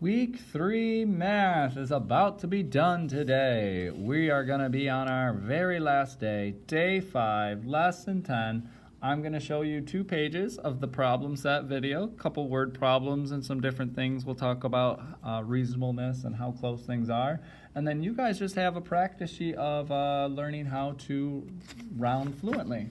Week 3 math is about to be done today. We are going to be on our very last day, day 5, lesson 10. I'm going to show you 2 pages of the problem set video, a couple word problems and some different things. We'll talk about reasonableness and how close things are. And then you guys just have a practice sheet of learning how to round fluently.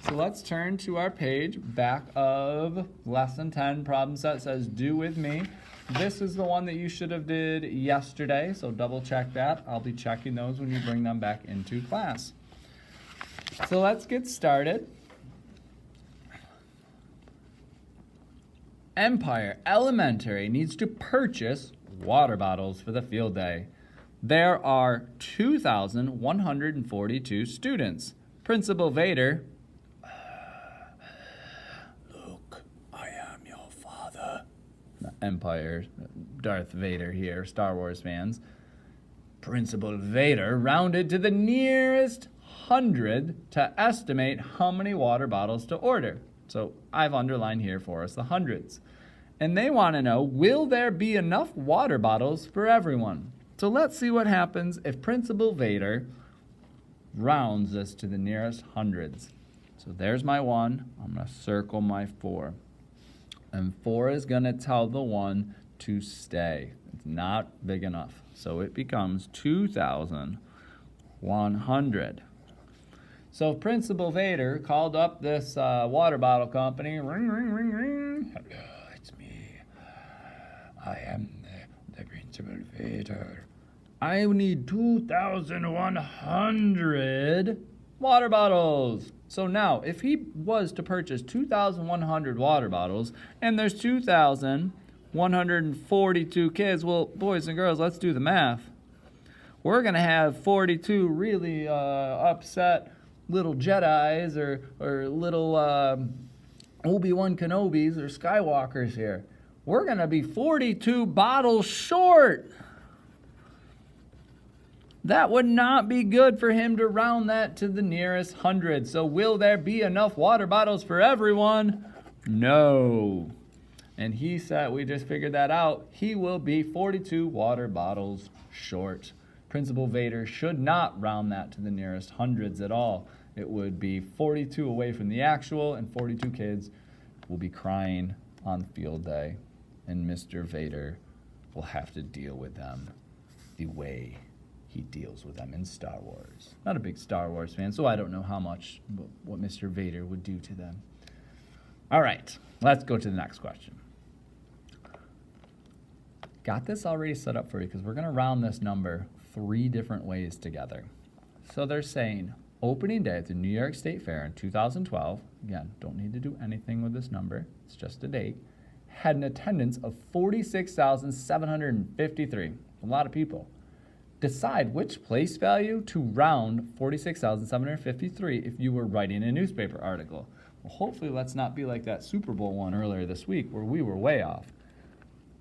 So let's turn to our page back of lesson 10 problem set. It says do with me. This is the one that you should have did yesterday, so double check that. I'll be checking those when you bring them back into class. So let's get started. Empire Elementary needs to purchase water bottles for the field day. There are 2,142 students. Principal Vader, Luke, I am your father. Empire, Darth Vader here, Star Wars fans. Principal Vader rounded to the nearest 100 to estimate how many water bottles to order. So I've underlined here for us the hundreds. And they want to know, will there be enough water bottles for everyone? So let's see what happens if Principal Vader rounds this to the nearest hundreds. So there's my 1. I'm going to circle my 4. And 4 is going to tell the 1 to stay. It's not big enough. So it becomes 2,100. So Principal Vader called up this water bottle company. Ring, ring, ring, ring. Hello, it's me. I am the Principal Vader. I need 2,100 water bottles. So now, if he was to purchase 2,100 water bottles, and there's 2,142 kids, well, boys and girls, let's do the math. We're going to have 42 really upset little Jedis or little Obi-Wan Kenobis or Skywalkers here. We're going to be 42 bottles short. That would not be good for him to round that to the nearest 100. So will there be enough water bottles for everyone? No. And he said, we just figured that out, he will be 42 water bottles short. Principal Vader should not round that to the nearest hundreds at all. It would be 42 away from the actual, and 42 kids will be crying on field day. And Mr. Vader will have to deal with them the way he deals with them in Star Wars. Not a big Star Wars fan, so I don't know how much what Mr. Vader would do to them. All right, let's go to the next question. Got this already set up for you because we're going to round this number 3 different ways together. So they're saying opening day at the New York State Fair in 2012, again, don't need to do anything with this number, it's just a date, had an attendance of 46,753. A lot of people. Decide which place value to round 46,753 if you were writing a newspaper article. Well, hopefully let's not be like that Super Bowl one earlier this week where we were way off.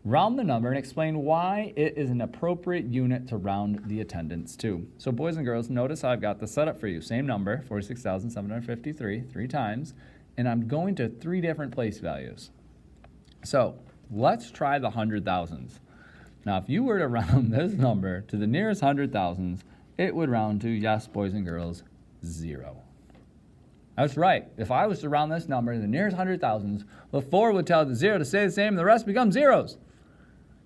Round the number and explain why it is an appropriate unit to round the attendance to. So boys and girls, notice how I've got the setup for you. Same number, 46,753, 3 times, and I'm going to 3 different place values. So let's try the 100,000s. Now, if you were to round this number to the nearest 100,000s, it would round to, yes, boys and girls, 0. That's right. If I was to round this number to the nearest 100,000s, the 4 would tell the 0 to stay the same, and the rest become zeros.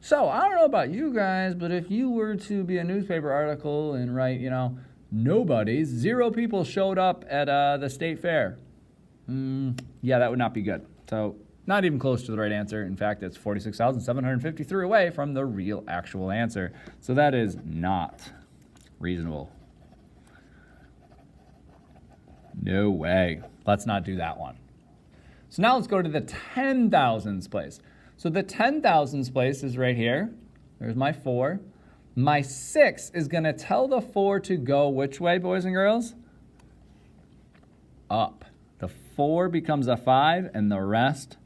So, I don't know about you guys, but if you were to be a newspaper article and write, nobody's, 0 people showed up at the state fair. Yeah, that would not be good. So, not even close to the right answer. In fact, it's 46,753 away from the real actual answer. So that is not reasonable. No way. Let's not do that one. So now let's go to the 10,000s place. So the 10,000s place is right here. There's my 4. My 6 is going to tell the 4 to go which way, boys and girls? Up. The 4 becomes a 5, and the rest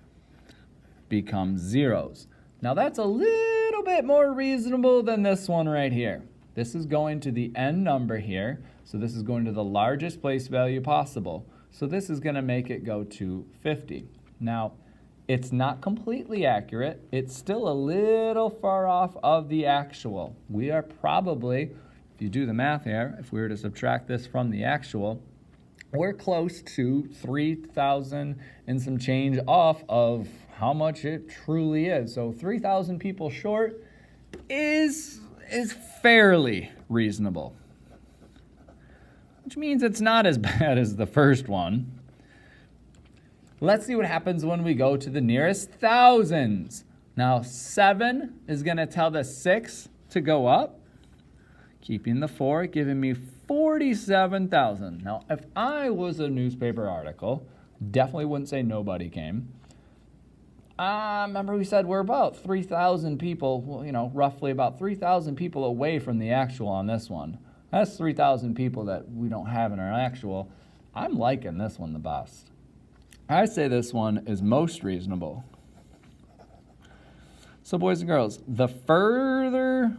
becomes zeros. Now that's a little bit more reasonable than this one right here. This is going to the end number here, so this is going to the largest place value possible. So this is going to make it go to 50. Now, It's not completely accurate. It's still a little far off of the actual. We are probably, if you do the math here, if we were to subtract this from the actual, we're close to 3,000 and some change off of how much it truly is. So 3,000 people short is fairly reasonable, which means it's not as bad as the first one. Let's see what happens when we go to the nearest thousands. Now 7 is going to tell the 6 to go up, keeping the 4, giving me 47,000. Now, if I was a newspaper article, definitely wouldn't say nobody came. Remember we said we're about 3,000 people, well, roughly about 3,000 people away from the actual on this one. That's 3,000 people that we don't have in our actual. I'm liking this one the best. I say this one is most reasonable. So boys and girls, the further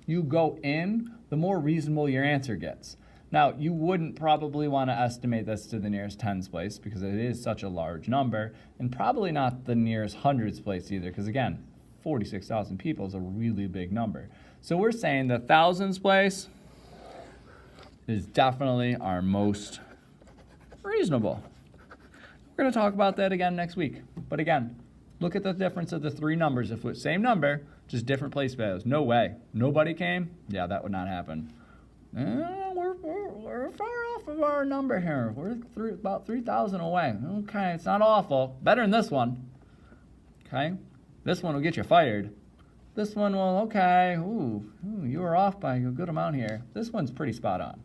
you go in, the more reasonable your answer gets. Now, you wouldn't probably want to estimate this to the nearest tens place because it is such a large number, and probably not the nearest hundreds place either because, again, 46,000 people is a really big number. So we're saying the thousands place is definitely our most reasonable. We're going to talk about that again next week. But again, look at the difference of the three numbers. If it's same number, just different place values. No way. Nobody came? Yeah, that would not happen. We're far off of our number here. We're about 3,000 away. Okay, it's not awful. Better than this one. Okay? This one will get you fired. This one will, okay, you were off by a good amount here. This one's pretty spot on.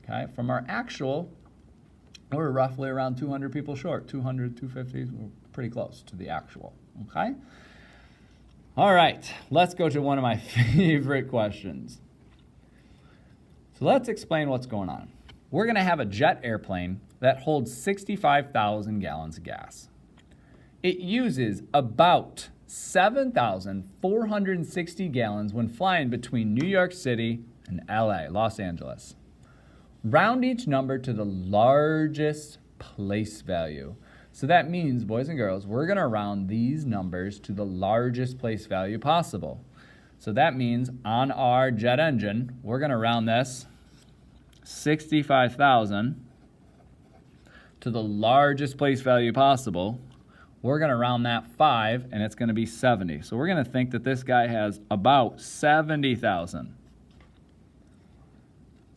Okay? From our actual, we're roughly around 200 people short. 200, 250, we're pretty close to the actual. Okay? All right, let's go to one of my favorite questions. So let's explain what's going on. We're going to have a jet airplane that holds 65,000 gallons of gas. It uses about 7,460 gallons when flying between New York City and LA, Los Angeles. Round each number to the largest place value. So that means, boys and girls, we're going to round these numbers to the largest place value possible. So that means on our jet engine, we're going to round this 65,000 to the largest place value possible. We're going to round that 5, and it's going to be 70. So we're going to think that this guy has about 70,000.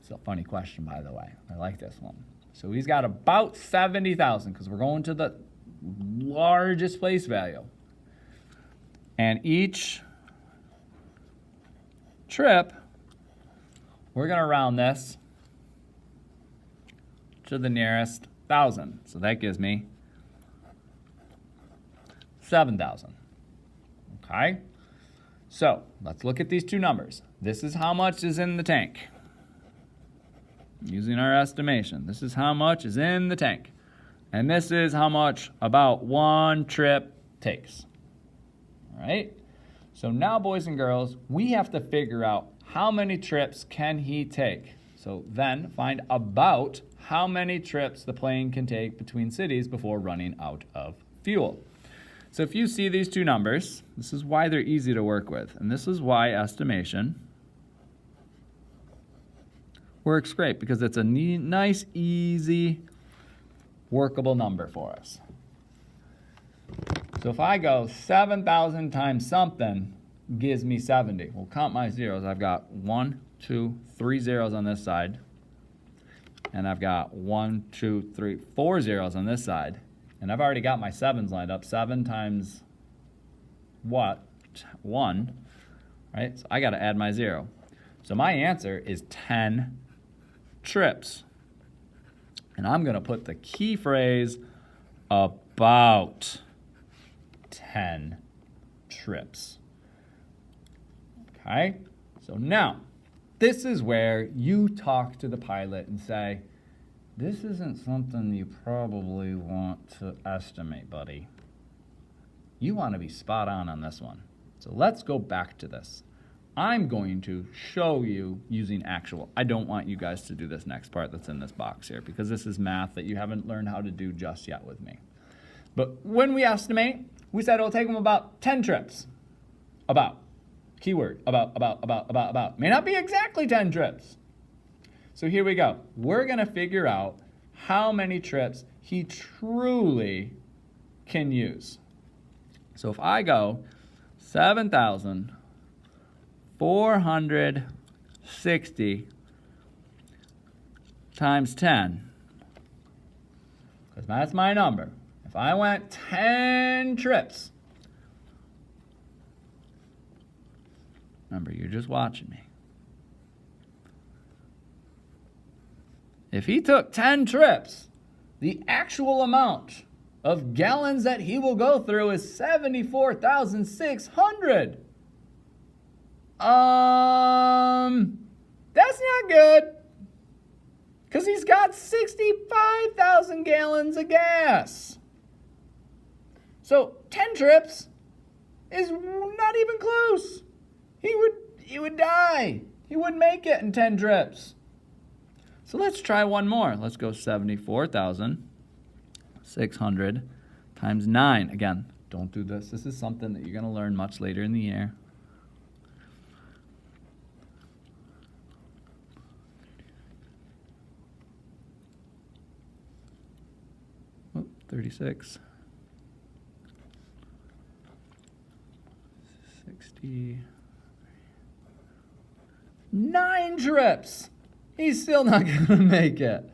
It's a funny question, by the way. I like this one. So he's got about 70,000 because we're going to the largest place value. And each trip, we're going to round this to the nearest 1,000. So that gives me 7,000. Okay? So let's look at these two numbers. This is how much is in the tank. Using our estimation, this is how much is in the tank. And this is how much about one trip takes. All right? So now, boys and girls, we have to figure out how many trips can he take. So then find about how many trips the plane can take between cities before running out of fuel. So if you see these two numbers, this is why they're easy to work with. And this is why estimation works great, because it's a nice, easy, workable number for us. So if I go 7,000 times something gives me 70. We'll count my zeros. I've got 1, 2, 3 zeros on this side. And I've got 1, 2, 3, 4 zeros on this side. And I've already got my 7s lined up. 7 times what? 1, right? So I got to add my 0. So my answer is 10 trips. And I'm going to put the key phrase about 10 trips. Okay? So now, this is where you talk to the pilot and say, this isn't something you probably want to estimate, buddy. You want to be spot on this one. So let's go back to this. I'm going to show you using actual. I don't want you guys to do this next part that's in this box here because this is math that you haven't learned how to do just yet with me. But when we estimate, we said it'll take them about 10 trips. About. Keyword. About. May not be exactly 10 trips. So here we go. We're going to figure out how many trips he truly can use. So if I go 7,460 times 10, because that's my number. If I went 10 trips, remember, you're just watching me. If he took 10 trips, the actual amount of gallons that he will go through is 74,600. That's not good. Because he's got 65,000 gallons of gas. So 10 trips is not even close. He would die. He wouldn't make it in 10 trips. So let's try one more. Let's go 74,600 times 9. Again, don't do this. This is something that you're going to learn much later in the year. 36. 60. 9 trips. He's still not going to make it.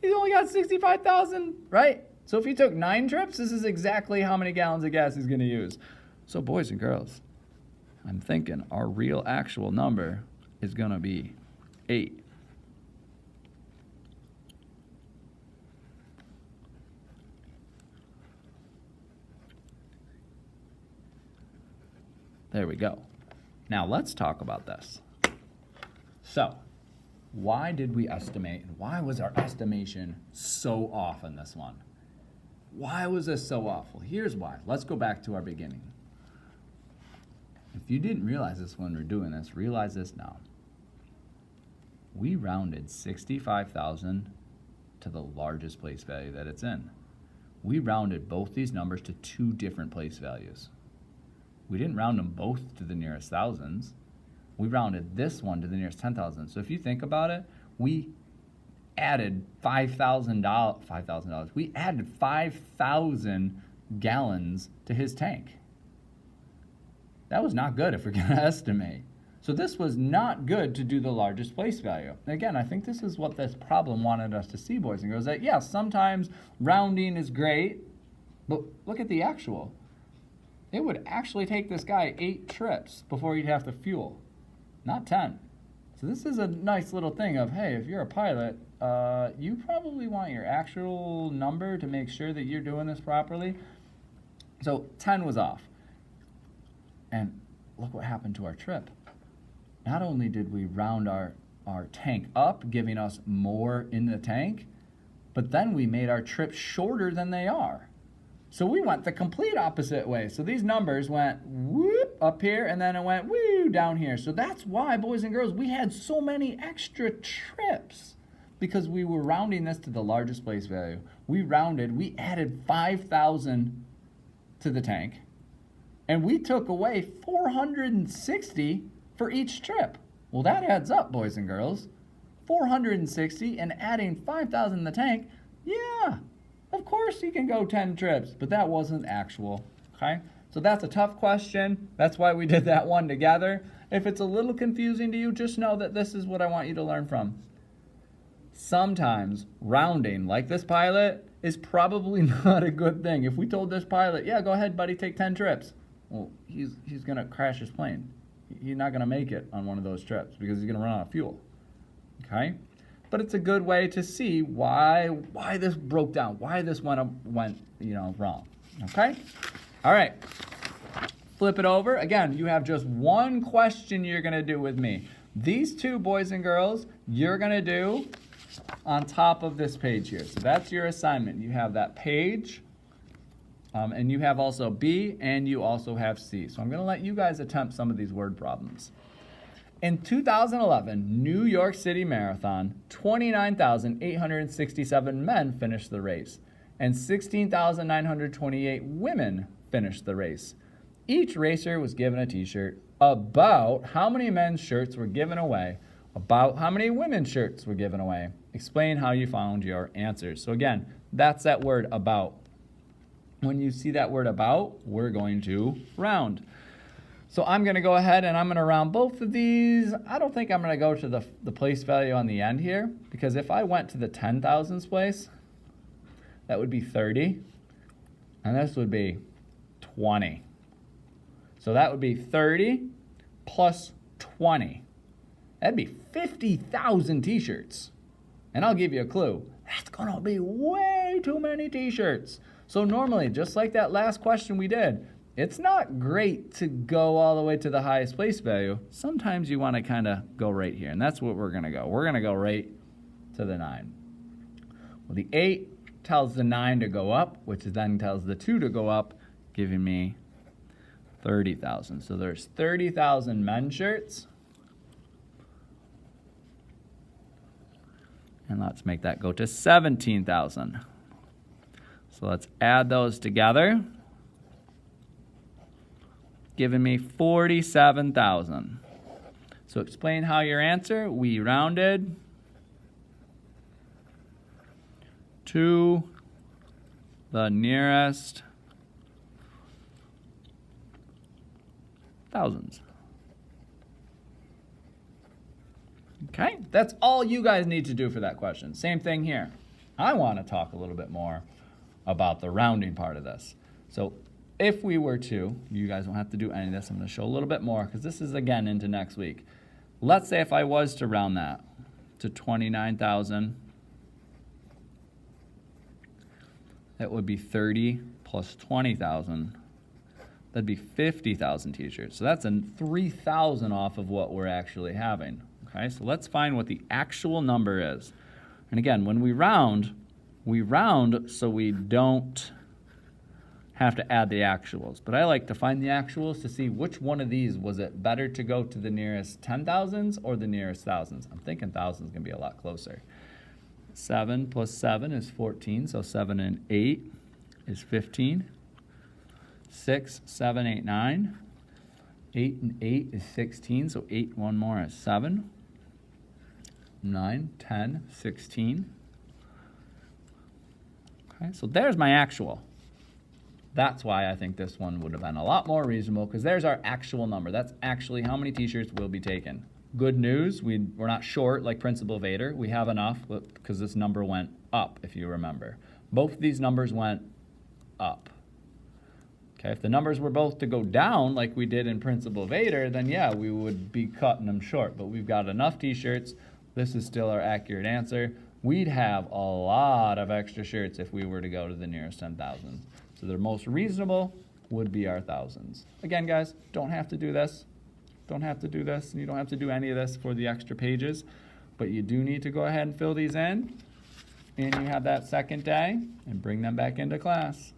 He's only got 65,000, right? So if he took 9 trips, this is exactly how many gallons of gas he's going to use. So boys and girls, I'm thinking our real actual number is going to be 8. There we go. Now let's talk about this. So, why did we estimate, and why was our estimation so off in this one? Why was this so awful? Here's why. Let's go back to our beginning. If you didn't realize this when we were doing this, realize this now. We rounded 65,000 to the largest place value that it's in. We rounded both these numbers to 2 different place values. We didn't round them both to the nearest thousands. We rounded this one to the nearest 10,000. So if you think about it, we added $5,000. We added 5,000 gallons to his tank. That was not good if we're going to estimate. So this was not good to do the largest place value. And again, I think this is what this problem wanted us to see, boys and girls, that yeah, sometimes rounding is great, but look at the actual. It would actually take this guy 8 trips before he'd have to fuel, not 10. So this is a nice little thing of, hey, if you're a pilot, you probably want your actual number to make sure that you're doing this properly. So 10 was off. And look what happened to our trip. Not only did we round our tank up, giving us more in the tank, but then we made our trips shorter than they are. So we went the complete opposite way. So these numbers went whoop up here, and then it went woo down here. So that's why, boys and girls, we had so many extra trips, because we were rounding this to the largest place value. We added 5,000 to the tank, and we took away 460 for each trip. Well, that adds up, boys and girls. 460 and adding 5,000 in the tank, yeah. Of course he can go 10 trips, but that wasn't actual, okay? So that's a tough question. That's why we did that one together. If it's a little confusing to you, just know that this is what I want you to learn from. Sometimes rounding, like this pilot, is probably not a good thing. If we told this pilot, yeah, go ahead, buddy, take 10 trips. Well, he's going to crash his plane. He's not going to make it on one of those trips because he's going to run out of fuel, okay? But it's a good way to see why this broke down, why this went wrong. Okay? All right. Flip it over. Again, you have just one question you're going to do with me. These 2, boys and girls, you're going to do on top of this page here. So that's your assignment. You have that page, and you have also B, and you also have C. So I'm going to let you guys attempt some of these word problems. In 2011 New York City Marathon, 29,867 men finished the race. and 16,928 women finished the race. Each racer was given a t-shirt. About how many men's shirts were given away? About how many women's shirts were given away? Explain how you found your answers. So again, that's that word about. When you see that word about, we're going to round. So I'm going to go ahead and I'm going to round both of these. I don't think I'm going to go to the place value on the end here, because if I went to the 10,000s place, that would be 30, and this would be 20. So that would be 30 plus 20. That'd be 50,000 t-shirts. And I'll give you a clue. That's going to be way too many t-shirts. So normally, just like that last question we did, it's not great to go all the way to the highest place value. Sometimes you want to kind of go right here, and that's what we're going to go. We're going to go right to the 9. Well, the 8 tells the 9 to go up, which then tells the 2 to go up, giving me 30,000. So there's 30,000 men's shirts. And let's make that go to 17,000. So let's add those together, giving me 47,000. So explain how your answer, we rounded to the nearest thousands. Okay, that's all you guys need to do for that question. Same thing here. I want to talk a little bit more about the rounding part of this. So if we were to, you guys don't have to do any of this. I'm going to show a little bit more because this is, again, into next week. Let's say if I was to round that to 29,000, that would be 30 plus 20,000. That'd be 50,000 t-shirts. So that's a 3,000 off of what we're actually having. Okay, so let's find what the actual number is. And again, when we round so we don't have to add the actuals. But I like to find the actuals to see which one of these was it better to go to the nearest 10,000s or the nearest thousands. I'm thinking thousands can be a lot closer. 7 plus 7 is 14, so 7 and 8 is 15. 6, 7, 8, 9. 8 and 8 is 16, so 8, one more is 7. 9, 10, 16. Okay, so there's my actual. That's why I think this one would have been a lot more reasonable, because there's our actual number. That's actually how many t-shirts will be taken. Good news, we're not short like Principal Vader. We have enough because this number went up, if you remember. Both of these numbers went up. Okay, if the numbers were both to go down like we did in Principal Vader, then yeah, we would be cutting them short. But we've got enough t-shirts. This is still our accurate answer. We'd have a lot of extra shirts if we were to go to the nearest 10,000. So the most reasonable would be our thousands. Again, guys, don't have to do this. Don't have to do this. You don't have to do any of this for the extra pages. But you do need to go ahead and fill these in. And you have that second day and bring them back into class.